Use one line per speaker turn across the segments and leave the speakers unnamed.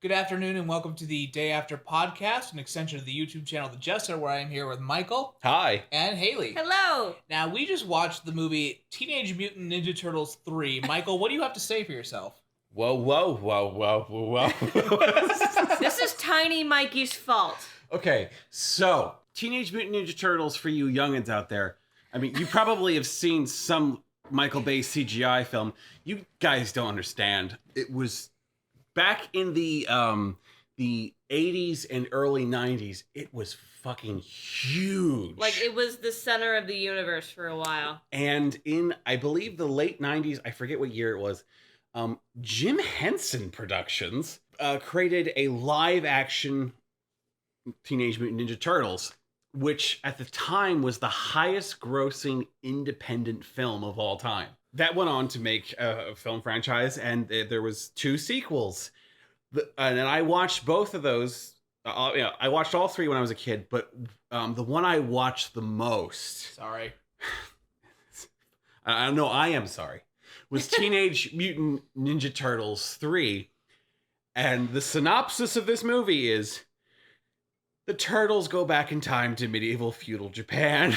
Good afternoon and welcome to the Day After podcast, an extension of the YouTube channel The Jestour, where I am here with Michael.
Hi.
And Haley.
Hello.
Now, we just watched the movie Teenage Mutant Ninja Turtles 3. Michael, what do you have to say for yourself?
Whoa.
This is Tiny Mikey's fault.
Okay, so Teenage Mutant Ninja Turtles for you youngins out there. I mean, you probably have seen some Michael Bay CGI film. You guys don't understand. It was back in the 80s and early 90s. It was fucking huge.
Like, it was the center of the universe for a while.
And in, I believe, the late 90s, I forget what year it was, Jim Henson Productions created a live-action Teenage Mutant Ninja Turtles, which at the time was the highest-grossing independent film of all time. That went on to make a film franchise, and there was 2 sequels. And I watched both of those. I watched all 3 when I was a kid, but the one I watched the most...
Sorry.
I know I am sorry. Was Teenage Mutant Ninja Turtles 3. And the synopsis of this movie is... The Turtles go back in time to medieval feudal Japan.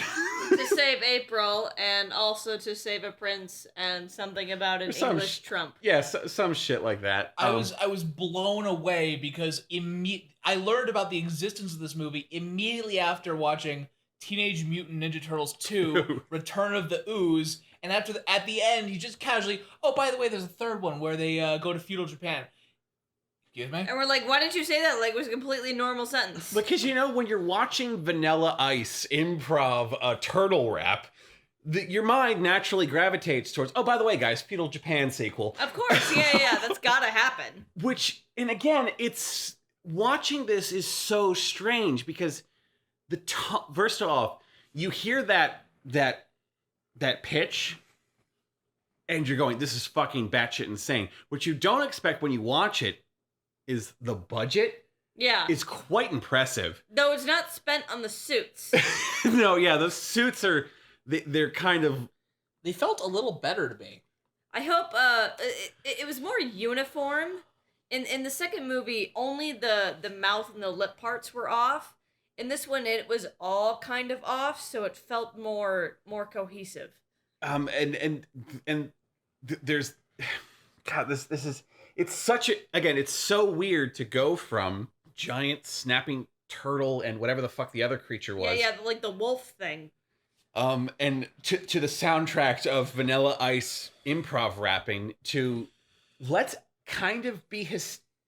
To save April, and also to save a prince, and something about an English Trump.
Yeah, some shit like that.
I was blown away because I learned about the existence of this movie immediately after watching Teenage Mutant Ninja Turtles 2, Return of the OOZE, and at the end, he just casually, oh, by the way, there's a third one where they go to feudal Japan. Excuse me?
And we're like, why didn't you say that? Like, it was a completely normal sentence.
Because, you know, when you're watching Vanilla Ice improv a turtle rap, your mind naturally gravitates towards, oh, by the way, guys, feudal Japan sequel.
Of course, yeah, that's gotta happen.
Which, and again, watching this is so strange because first off, you hear that pitch, and you're going, this is fucking batshit insane. What you don't expect when you watch it is the budget.
Yeah.
It's quite impressive.
Though it's not spent on the suits.
No, yeah, the suits are, they're kind of...
They felt a little better to me.
I hope, it was more uniform. In the second movie, only the mouth and the lip parts were off. In this one, it was all kind of off, so it felt more cohesive.
And there's, God, this is, it's such it's so weird to go from giant snapping turtle and whatever the fuck the other creature was.
Yeah, like the wolf thing.
And to the soundtrack of Vanilla Ice improv rapping to let's kind of be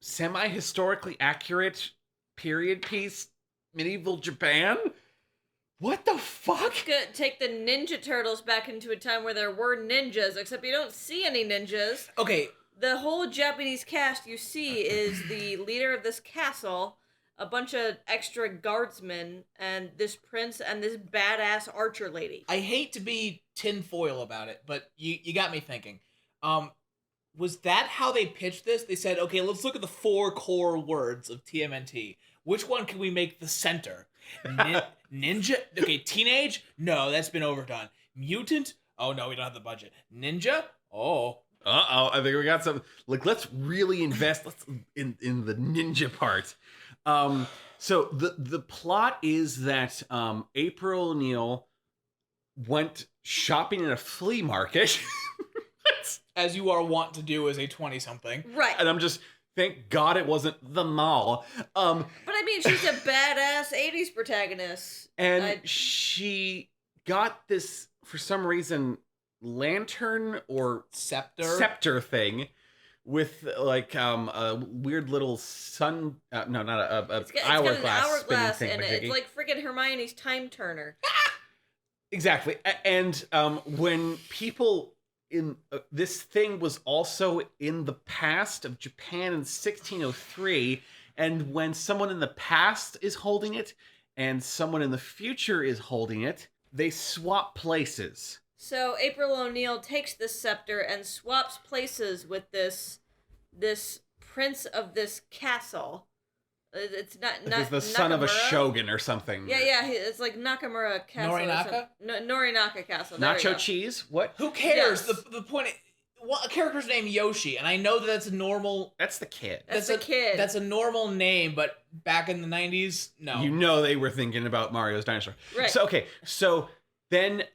semi-historically accurate period piece medieval Japan. What the fuck?
Take the Ninja Turtles back into a time where there were ninjas, except you don't see any ninjas.
Okay.
The whole Japanese cast you see is the leader of this castle, a bunch of extra guardsmen, and this prince and this badass archer lady.
I hate to be tinfoil about it, but you got me thinking. Was that how they pitched this? They said, okay, let's look at the 4 core words of TMNT. Which one can we make the center? Ninja? Okay, teenage? No, that's been overdone. Mutant? Oh, no, we don't have the budget. Ninja? Oh.
I think we got some. Like, let's really invest in the ninja part. So the plot is that April O'Neil went shopping in a flea market.
As you are wont to do as a 20-something.
Right.
And I'm just, thank God it wasn't the mall.
But I mean, she's a badass 80s protagonist.
And she got this, for some reason, lantern or scepter thing with like a weird little sun no, not a hourglass spinning thing
in it. It's like freaking Hermione's time turner.
Exactly. And when people in this thing was also in the past of Japan in 1603, and when someone in the past is holding it and someone in the future is holding it, they swap places.
So April O'Neil takes this scepter and swaps places with this prince of this castle. It's not
the son of a shogun or something.
Yeah, it's like Nakamura Castle.
Norinaka?
Norinaka Castle.
Nacho cheese? What?
Who cares?
Yes.
The point... well, a character's named Yoshi, and I know that that's a normal.
That's the kid.
That's the kid.
That's a normal name, but back in the 90s, no.
You know they were thinking about Mario's dinosaur.
Right.
So okay, so then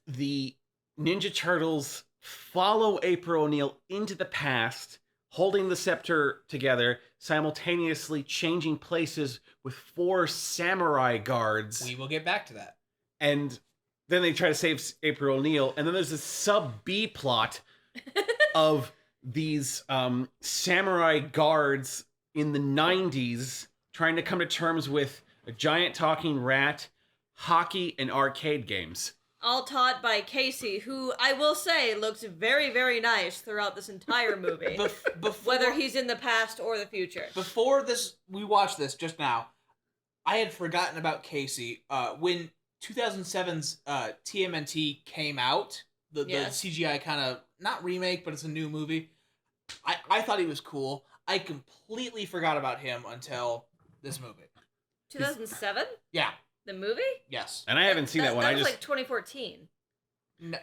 the Ninja Turtles follow April O'Neil into the past, holding the scepter together, simultaneously changing places with 4 samurai guards.
We will get back to that.
And then they try to save April O'Neil, and then there's a sub-B plot of these samurai guards in the 90s trying to come to terms with a giant talking rat, hockey, and arcade games.
All taught by Casey, who I will say looks very, very nice throughout this entire movie. Whether he's in the past or the future.
Before this, we watched this just now, I had forgotten about Casey. When 2007's TMNT came out, the CGI kind of, not remake, but it's a new movie, I thought he was cool. I completely forgot about him until this movie.
2007?
Yeah.
The movie?
Yes.
And I haven't seen that one.
That was like 2014.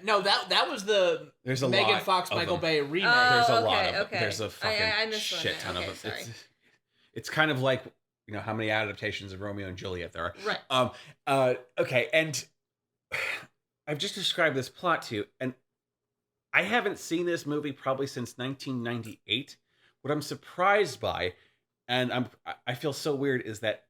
No, that was the Megan Fox, Michael Bay remake.
There's a
okay,
lot of them.
okay.
There's a fucking shit ton of them. It's kind of like, you know, how many adaptations of Romeo and Juliet there are.
Right.
Okay, and I've just described this plot to you, and I haven't seen this movie probably since 1998. What I'm surprised by, and I feel so weird, is that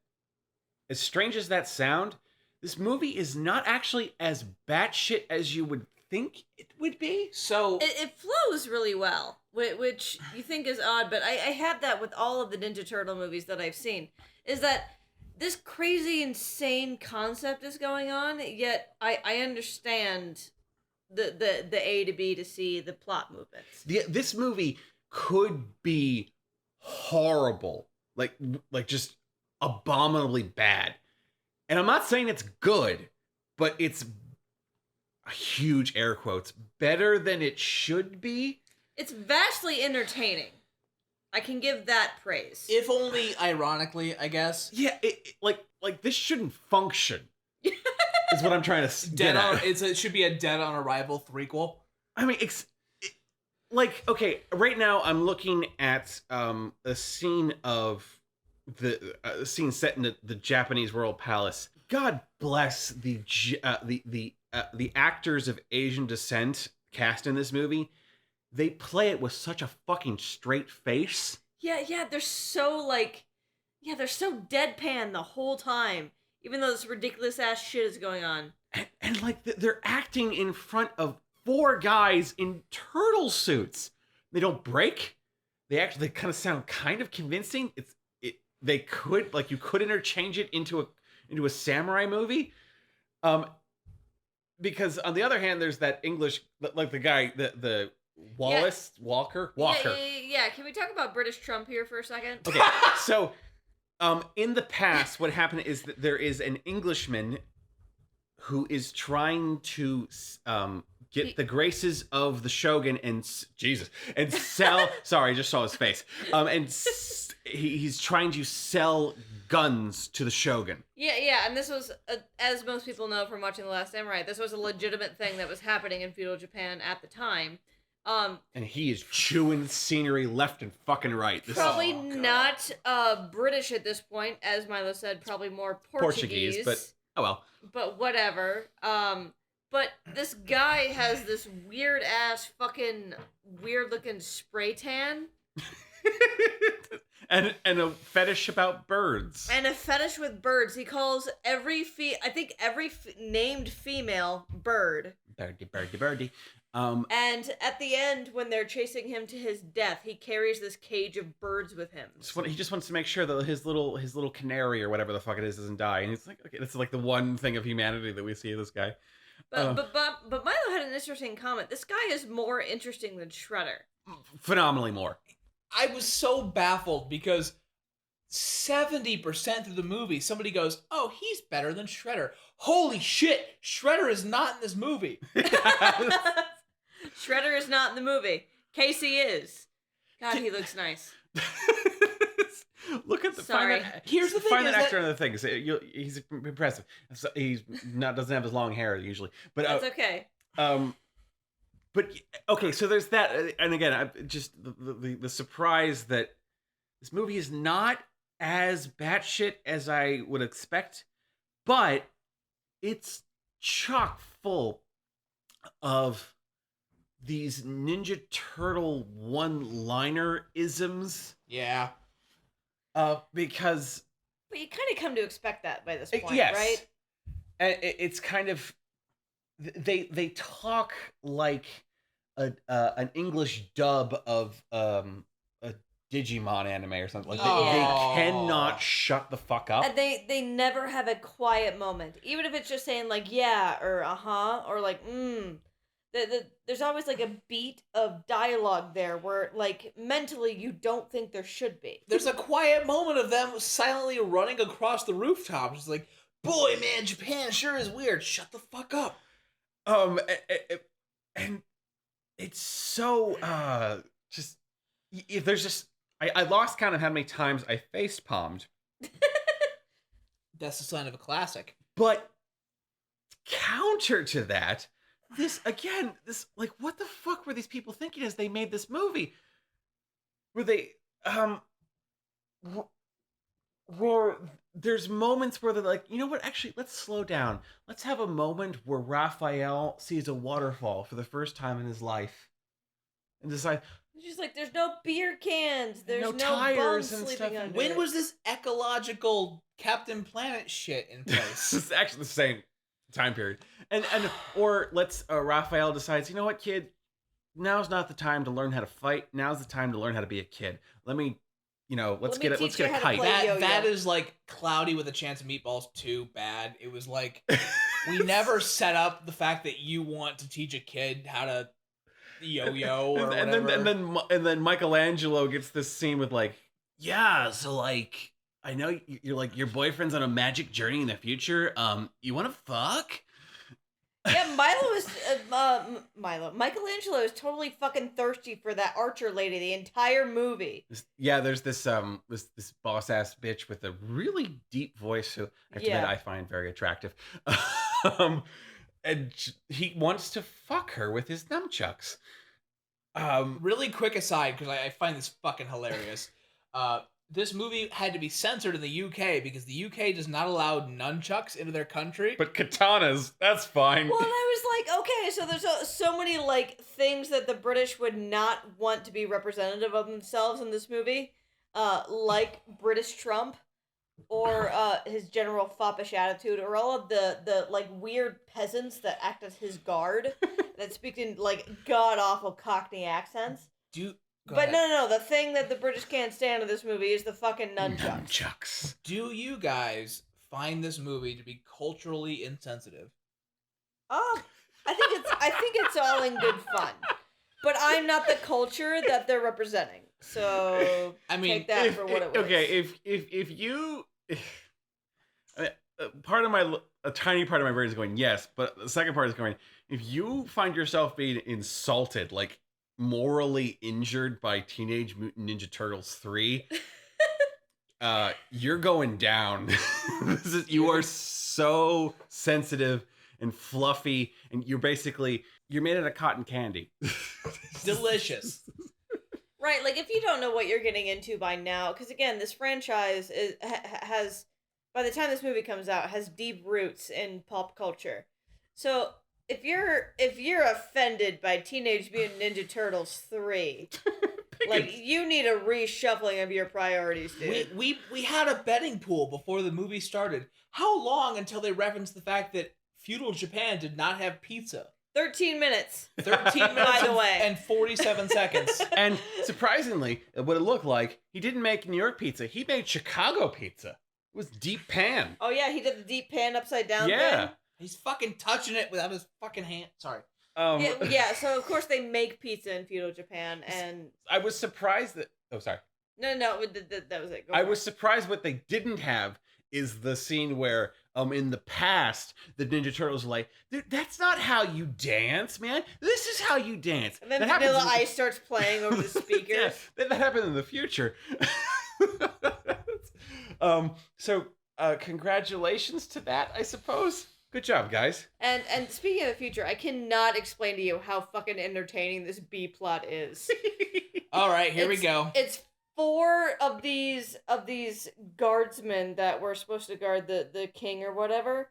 as strange as that sound, this movie is not actually as batshit as you would think it would be. So
it flows really well, which you think is odd, but I had that with all of the Ninja Turtle movies that I've seen, is that this crazy, insane concept is going on, yet I understand the A to B to C, the plot movements.
This movie could be horrible, like just abominably bad. And I'm not saying it's good, but it's huge air quotes better than it should be.
It's vastly entertaining. I can give that praise.
If only ironically, I guess.
Yeah, like this shouldn't function. Is what I'm trying to get at.
It should be a Dead on Arrival threequel.
I mean, like, okay, right now I'm looking at a scene of the scene set in the Japanese royal palace. God bless the actors of Asian descent cast in this movie. They play it with such a fucking straight face.
Yeah, they're so they're so deadpan the whole time, even though this ridiculous ass shit is going on.
And like they're acting in front of 4 guys in turtle suits. They don't break. They kind of sound kind of convincing. They could, like, you could interchange it into a samurai movie. Because on the other hand, there's that English, like the guy, the Walker.
Yeah. Can we talk about British Trump here for a second?
Okay, so in the past, what happened is that there is an Englishman who is trying to get the graces of the Shogun and sell. Sorry, I just saw his face. He's trying to sell guns to the Shogun.
Yeah, and this was, as most people know from watching The Last Samurai, this was a legitimate thing that was happening in feudal Japan at the time.
And he is chewing scenery left and fucking right.
Probably not British at this point, as Milo said, probably more Portuguese.
But oh well.
But whatever. But this guy has this weird ass fucking weird looking spray tan.
and a fetish about birds.
And a fetish with birds. He calls every named female bird.
Birdie.
And at the end, when they're chasing him to his death, he carries this cage of birds with him.
He just wants to make sure that his little canary or whatever the fuck it is doesn't die. And he's like, okay, this is like the one thing of humanity that we see in this guy.
But Milo had an interesting comment. This guy is more interesting than Shredder.
Phenomenally more.
I was so baffled because 70% of the movie, somebody goes, "Oh, he's better than Shredder." Holy shit! Shredder is not in this movie.
Shredder is not in the movie. Casey is. God, he looks nice.
Look at the.
Sorry.
Here's the thing: find an actor on the thing. He's impressive. Doesn't have his long hair usually, but
that's okay.
But okay, so there's that, and again, just the surprise that this movie is not as batshit as I would expect, but it's chock full of these Ninja Turtle one-liner isms.
Yeah.
Because
But you kind of come to expect that by this point,
yes,
right?
and it's kind of they talk like an English dub of a Digimon anime or something. Like they cannot shut the fuck up.
And they never have a quiet moment, even if it's just saying like yeah or or like there's always like a beat of dialogue there where like mentally you don't think there should be.
There's a quiet moment of them silently running across the rooftops. It's like, boy, man, Japan sure is weird. Shut the fuck up.
And it's so just there's just I lost count of how many times I face palmed.
That's the sign of a classic.
But counter to that, this like, what the fuck were these people thinking as they made this movie? Were they where there's moments where they're like, you know what, actually, let's slow down. Let's have a moment where Raphael sees a waterfall for the first time in his life and decide,
It's just like there's no beer cans, there's no
tires
bums
and
sleeping
stuff.
under
When
it.
was this ecological Captain Planet shit in place?
it's actually the same time period. And or let's Raphael decides, you know what, kid, now's not the time to learn how to fight. Now's the time to learn how to be a kid. Let's get a kite.
That is like Cloudy with a Chance of Meatballs 2 bad. It was like, we never set up the fact that you want to teach a kid how to yo-yo or whatever.
And then Michelangelo gets this scene with like, yeah, so like, I know you're like, your boyfriend's on a magic journey in the future. You want to fuck?
Yeah, Michelangelo is totally fucking thirsty for that archer lady the entire movie.
There's this boss ass bitch with a really deep voice who I have to admit I find very attractive. And he wants to fuck her with his nunchucks.
Really quick aside, because I find this fucking hilarious. This movie had to be censored in the UK because the UK does not allow nunchucks into their country.
But katanas, that's fine.
Well, and I was like, okay, so there's so many like things that the British would not want to be representative of themselves in this movie, like British Trump, or his general foppish attitude, or all of the like weird peasants that act as his guard that speak in like god awful Cockney accents.
Go ahead.
No. The thing that the British can't stand in this movie is the fucking nunchucks.
Do you guys find this movie to be culturally insensitive?
I think it's all in good fun, but I'm not the culture that they're representing. So I mean, take that for what it was.
Okay, if you, a tiny part of my brain is going yes, but the second part is going, if you find yourself being insulted, like morally injured by Teenage Mutant Ninja Turtles 3, you're going down. You are so sensitive and fluffy, and you're made out of cotton candy.
Delicious.
Right, like if you don't know what you're getting into by now, because again, this franchise has, by the time this movie comes out, has deep roots in pop culture. So if you're offended by Teenage Mutant Ninja Turtles 3, like you need a reshuffling of your priorities, dude.
We had a betting pool before the movie started. How long until they referenced the fact that feudal Japan did not have pizza?
13 minutes.
13 minutes
by the way.
And 47 seconds.
And surprisingly, what it looked like, he didn't make New York pizza. He made Chicago pizza. It was deep pan.
Oh yeah, he did the deep pan upside down
Yeah.
thing.
He's fucking touching it without his fucking hand. Sorry.
Yeah, so of course they make pizza in feudal Japan, and
I was surprised that... Oh, sorry.
No, that was it.
I was surprised what they didn't have is the scene where, in the past, the Ninja Turtles were like, that's not how you dance, man. This is how you dance.
And then Vanilla Ice starts playing over the speakers.
Yeah, that happened in the future. So, congratulations to that, I suppose. Good job, guys.
And speaking of the future, I cannot explain to you how fucking entertaining this B plot is.
All right, here we go.
It's 4 of these guardsmen that were supposed to guard the king or whatever,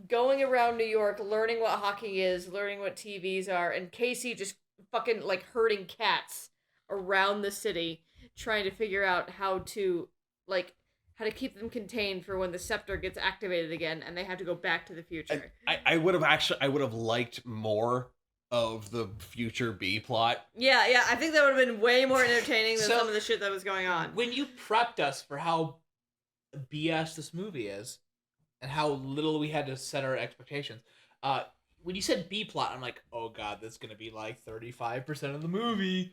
going around New York, learning what hockey is, learning what TVs are, and Casey just fucking like herding cats around the city, trying to figure out how to keep them contained for when the scepter gets activated again and they have to go back to the future.
I would have liked more of the future B plot.
Yeah, I think that would have been way more entertaining than some of the shit that was going on.
When you prepped us for how BS this movie is, and how little we had to set our expectations, when you said B plot, I'm like, oh god, this is gonna be like 35% of the movie.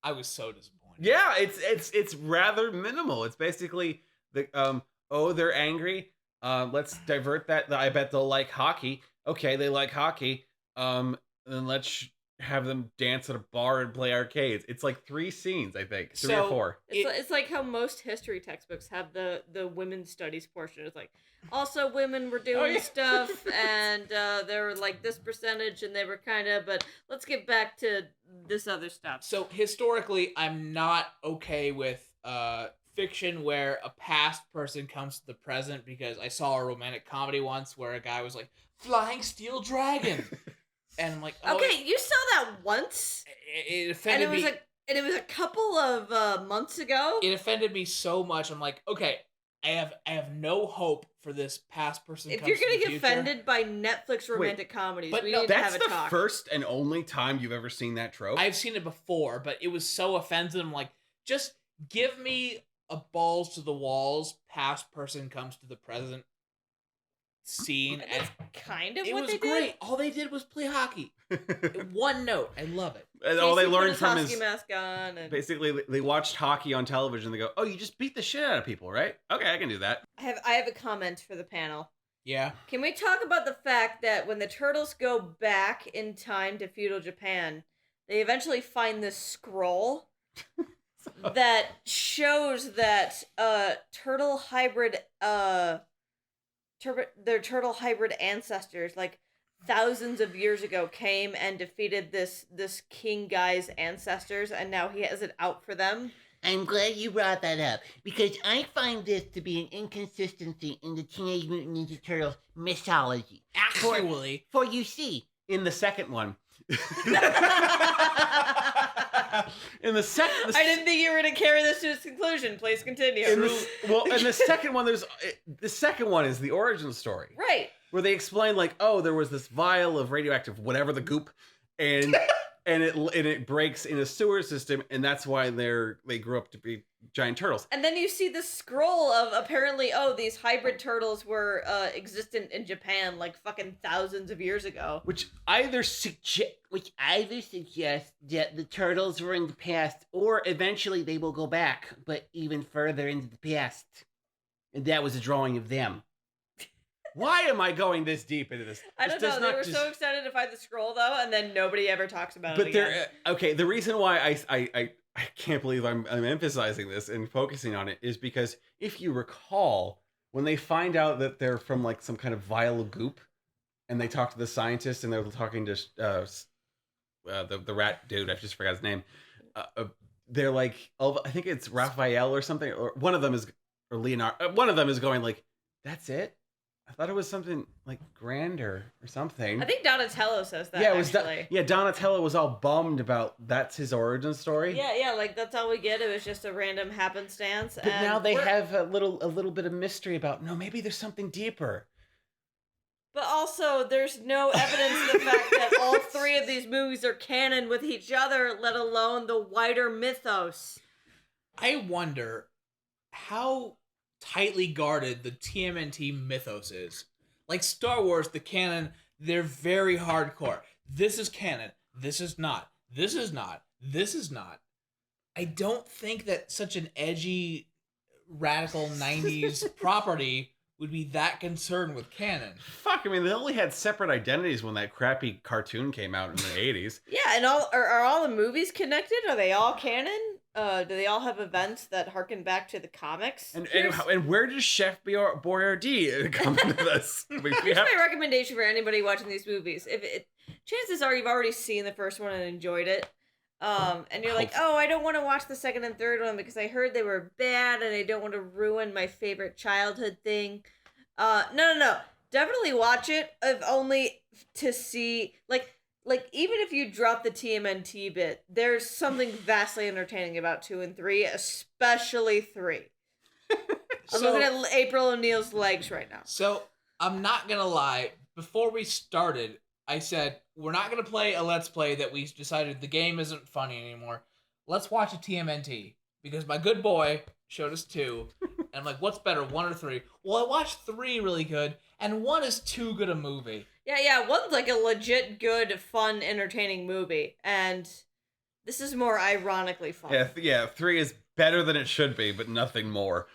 I was so disappointed.
Yeah, it's rather minimal. It's basically they're angry. Let's divert that. I bet they'll like hockey. Okay, they like hockey. Then let's have them dance at a bar and play arcades. It's like 3 scenes, I think. 3 or 4.
It's like how most history textbooks have the women's studies portion. It's like, also women were doing stuff, and they were like this percentage, and they were kind of, but let's get back to this other stuff.
So historically, I'm not okay with fiction where a past person comes to the present, because I saw a romantic comedy once where a guy was like, flying steel dragon. And I'm like, oh,
okay, you saw that once.
It offended me.
And it was a couple of months ago.
It offended me so much. I'm like, okay, I have no hope for this past person.
If you're gonna get offended by Netflix romantic comedies, we need to have a talk.
That's the first and only time you've ever seen that trope.
I've seen it before, but it was so offensive. I'm like, just give me a balls to the walls past person comes to the present scene, and
kind of
it
what
was
they
great.
did.
All they did was play hockey. One note. I love it.
And all they learned from
his
is
mask on, and
basically they watched hockey on television. They go, "Oh, you just beat the shit out of people, right? Okay, I can do that."
I have a comment for the panel.
Yeah.
Can we talk about the fact that when the turtles go back in time to feudal Japan, they eventually find this scroll that shows that turtle hybrid their turtle hybrid ancestors, like thousands of years ago, came and defeated this king guy's ancestors, and now he has it out for them.
I'm glad you brought that up, because I find this to be an inconsistency in the Teenage Mutant Ninja Turtles mythology.
Actually,
For you see,
In the second one.
I didn't think you were going to carry this to its conclusion. Please continue.
In the second one, the second one is the origin story.
Right.
Where they explain, like, oh, there was this vial of radioactive whatever the goop, and it breaks in a sewer system, and that's why they grew up to be giant turtles.
And then you see the scroll of apparently, these hybrid turtles were existent in Japan like fucking thousands of years ago.
Which either
suggests that the turtles were in the past, or eventually they will go back, but even further into the past. And that was a drawing of them.
Why am I going this deep into this?
I don't know. They were so excited to find the scroll, though, and then nobody ever talks about it again.
Okay, the reason why I can't believe I'm emphasizing this and focusing on it is because if you recall, when they find out that they're from like some kind of vial of goop, and they talk to the scientist, and they're talking to the rat dude, I just forgot his name. They're like, I think it's Raphael or something, or one of them is, or Leonardo. One of them is going like, "That's it." I thought it was something like grander or something.
I think Donatello says that.
Yeah, it was.
actually.
Donatello was all bummed about that's his origin story.
Yeah, like that's all we get. It was just a random happenstance.
But now they have a little bit of mystery about. No, maybe there's something deeper.
But also, there's no evidence of the fact that all 3 of these movies are canon with each other, let alone the wider mythos.
I wonder how tightly guarded the TMNT mythos is. Like Star Wars, the canon, they're very hardcore. This is canon. This is not. This is not. This is not. I don't think that such an edgy, radical 90s property would be that concerned with canon.
Fuck, I mean, they only had separate identities when that crappy cartoon came out in the 80s.
Yeah, and are all the movies connected? Are they all canon? Do they all have events that harken back to the comics?
And where does Chef Boyardee come into this?
Here's my recommendation for anybody watching these movies. Chances are you've already seen the first one and enjoyed it. And you're like, oh, I don't want to watch the second and third one because I heard they were bad and I don't want to ruin my favorite childhood thing. No. Definitely watch it, if only to see, like even if you drop the TMNT bit, there's something vastly entertaining about 2 and 3, especially 3. I'm looking at April O'Neil's legs right now.
So, I'm not gonna lie, before we started, I said, we're not gonna play a Let's Play that we decided the game isn't funny anymore. Let's watch a TMNT. Because my good boy showed us 2. And I'm like, what's better, 1 or 3? Well, I watched 3 really good, and 1 is too good a movie.
Yeah, 1's like a legit good, fun, entertaining movie. And this is more ironically fun.
Yeah, 3 is better than it should be, but nothing more.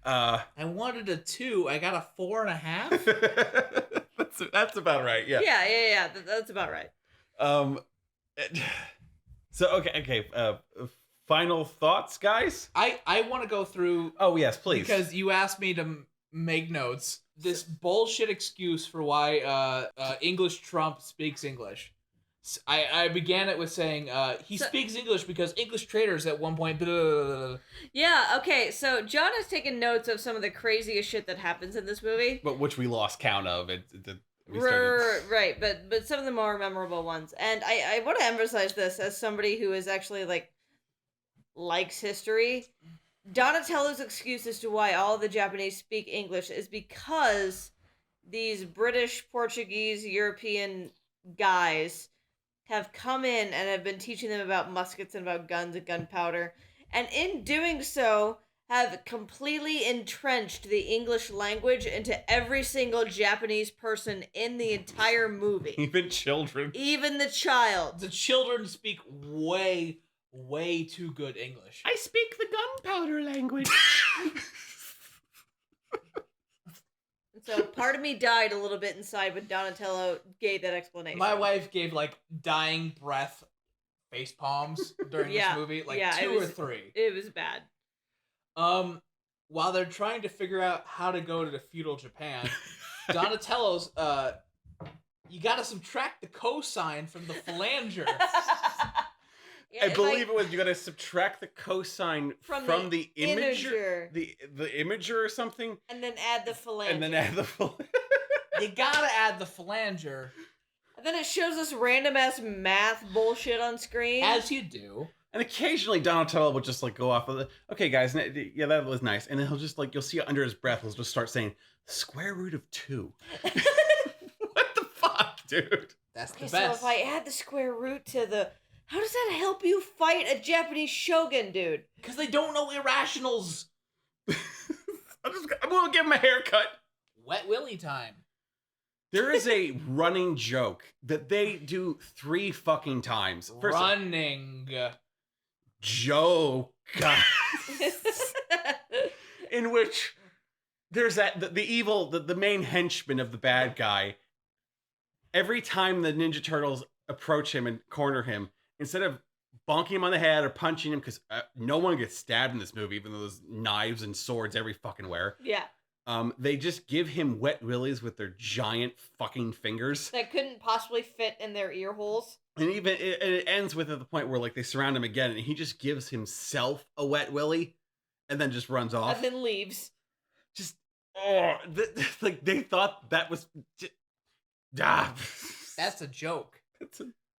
I wanted a 2. I got a 4.5.
That's about right. Yeah.
Yeah. That's about right.
So okay. Final thoughts, guys.
I want to go through.
Oh yes, please.
Because you asked me to make notes. This bullshit excuse for why English Trump speaks English. I began it with saying he speaks English because English traders at one point. Blah, blah, blah, blah.
Yeah, okay, so John has taken notes of some of the craziest shit that happens in this movie.
But which we lost count of.
Right, but some of the more memorable ones. And I want to emphasize this as somebody who is actually, likes history. Donatello's excuse as to why all the Japanese speak English is because these British, Portuguese, European guys have come in and have been teaching them about muskets and about guns and gunpowder, and in doing so have completely entrenched the English language into every single Japanese person in the entire movie.
Even children.
Even the child.
The children speak way too good English.
I speak the gunpowder language.
So part of me died a little bit inside when Donatello gave that explanation.
My wife gave dying breath face palms during this movie, 2 or 3.
It was bad.
While they're trying to figure out how to go to feudal Japan, Donatello's you gotta subtract the cosine from the phalanger.
Yeah,
I believe it was you gotta subtract the cosine from the imager, the imager or something,
and then add the phalange.
You gotta add the phalanger.
And then it shows us random ass math bullshit on screen.
As you do.
And occasionally Donatello will just go off of okay guys, yeah, that was nice. And then he'll just you'll see under his breath, he'll just start saying square root of 2. What the fuck, dude?
That's the best.
So if I add the square root to the... How does that help you fight a Japanese shogun, dude?
Because they don't know irrationals.
I'm gonna give him a haircut.
Wet Willy time.
There is a running joke that they do 3 fucking times.
Running
joke. In which there's the evil, the main henchman of the bad guy. Every time the Ninja Turtles approach him and corner him, instead of bonking him on the head or punching him, because no one gets stabbed in this movie, even though there's knives and swords every fucking where.
Yeah.
They just give him wet willies with their giant fucking fingers
that couldn't possibly fit in their ear holes.
And even it ends with at the point where they surround him again, and he just gives himself a wet willy, and then just runs off.
And then leaves.
Just they thought that was.
That's a joke.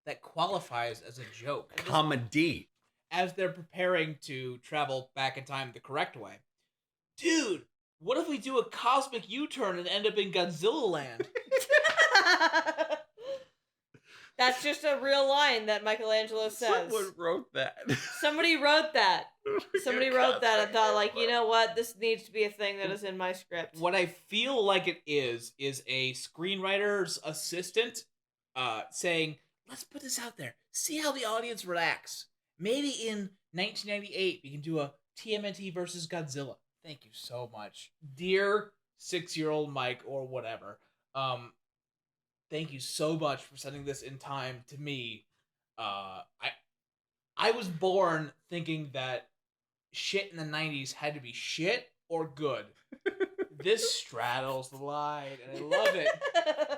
That qualifies as a joke.
Comedy.
As they're preparing to travel back in time the correct way. Dude, what if we do a cosmic U-turn and end up in Godzilla land?
That's just a real line that Michelangelo says.
Someone wrote that.
Somebody wrote that. Somebody wrote that and thought, you know what? This needs to be a thing that is in my script.
What I feel like it is a screenwriter's assistant saying, let's put this out there. See how the audience reacts. Maybe in 1998, we can do a TMNT versus Godzilla. Thank you so much. Dear 6-year-old Mike or whatever. Thank you so much for sending this in time to me. I I was born thinking that shit in the 90s had to be shit or good. This straddles the line, and I love it.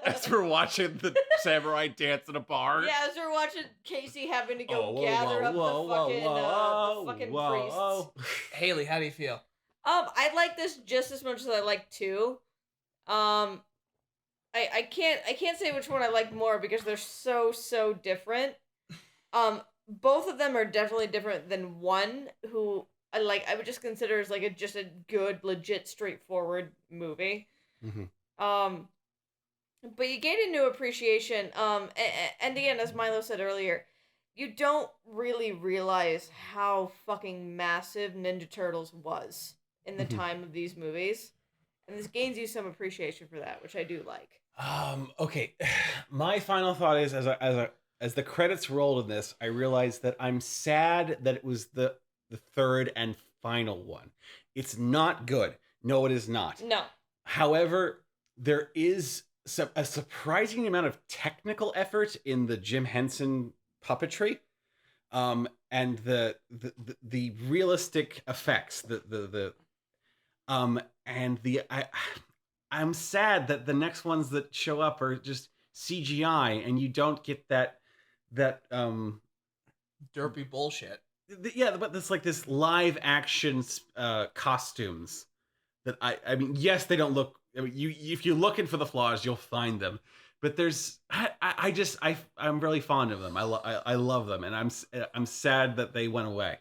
As we're watching the samurai dance in a bar.
Yeah, as we're watching Casey having to go gather up the fucking priests.
Haley, how do you feel?
I like this just as much as I like 2. I can't say which one I like more because they're so different. Both of them are definitely different than 1, who I would just consider as like just a good, legit, straightforward movie.
Mm-hmm.
But you gain a new appreciation. And again, as Milo said earlier, you don't really realize how fucking massive Ninja Turtles was in the time of these movies, and this gains you some appreciation for that, which I do like.
Okay, my final thought is as the credits rolled in this, I realized that I'm sad that it was the third and final one. It's not good. No, it is not.
No.
However, there is a surprising amount of technical effort in the Jim Henson puppetry, and the realistic effects. I'm sad that the next ones that show up are just CGI, and you don't get that
derpy bullshit.
But there's like this live action costumes that I mean, yes, they don't look. I mean, if you're looking for the flaws, you'll find them. But there's I'm really fond of them. I love them, and I'm sad that they went away.